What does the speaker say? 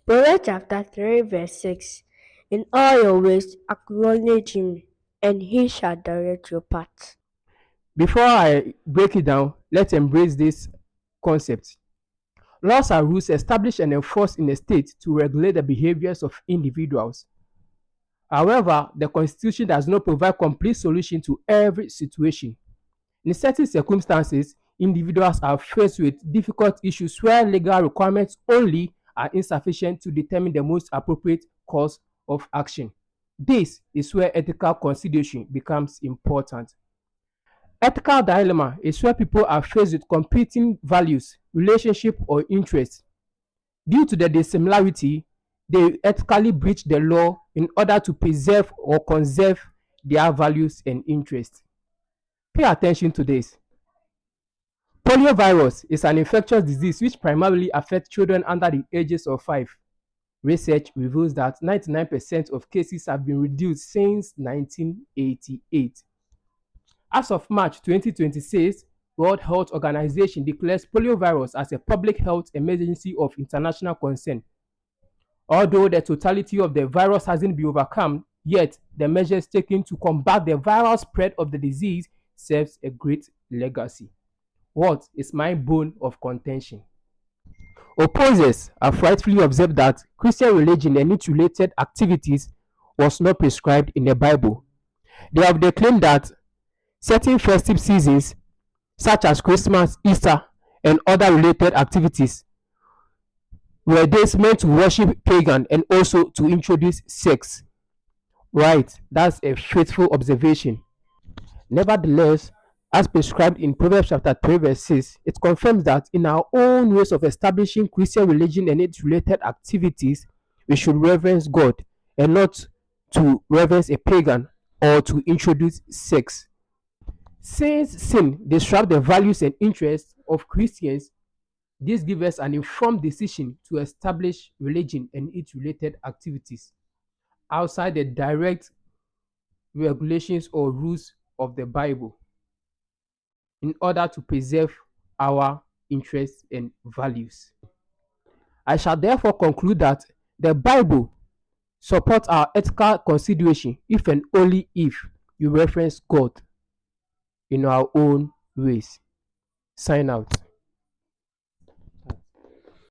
Proverbs chapter 3, verse 6. In all your ways acknowledge him, and he shall direct your path. Before I break it down, let's embrace this concept. Laws are rules established and enforced in a state to regulate the behaviors of individuals. However, the Constitution does not provide complete solution to every situation. In certain circumstances, individuals are faced with difficult issues where legal requirements only are insufficient to determine the most appropriate course of action. This is where ethical consideration becomes important. Ethical dilemma is where people are faced with competing values, relationship, or interests. Due to the dissimilarity, they ethically breach the law in order to preserve or conserve their values and interests. Pay attention to this. Poliovirus is an infectious disease which primarily affects children under the ages of 5. Research reveals that 99% of cases have been reduced since 1988. As of March 2026, World Health Organization declares poliovirus as a public health emergency of international concern. Although the totality of the virus hasn't been overcome, yet the measures taken to combat the viral spread of the disease serves a great legacy. What is my bone of contention? Opposers have rightfully observed that Christian religion and its related activities was not prescribed in the Bible. They have declaimed that certain festive seasons, such as Christmas, Easter, and other related activities, were days meant to worship pagan and also to introduce sex. Right, that's a faithful observation. Nevertheless, as prescribed in Proverbs chapter 3, verse 6, it confirms that in our own ways of establishing Christian religion and its related activities, we should reverence God and not to reverence a pagan or to introduce sex. Since sin disrupts the values and interests of Christians, this gives us an informed decision to establish religion and its related activities outside the direct regulations or rules of the Bible in order to preserve our interests and values. I shall therefore conclude that the Bible supports our ethical consideration if and only if you reference God in our own ways. Sign out.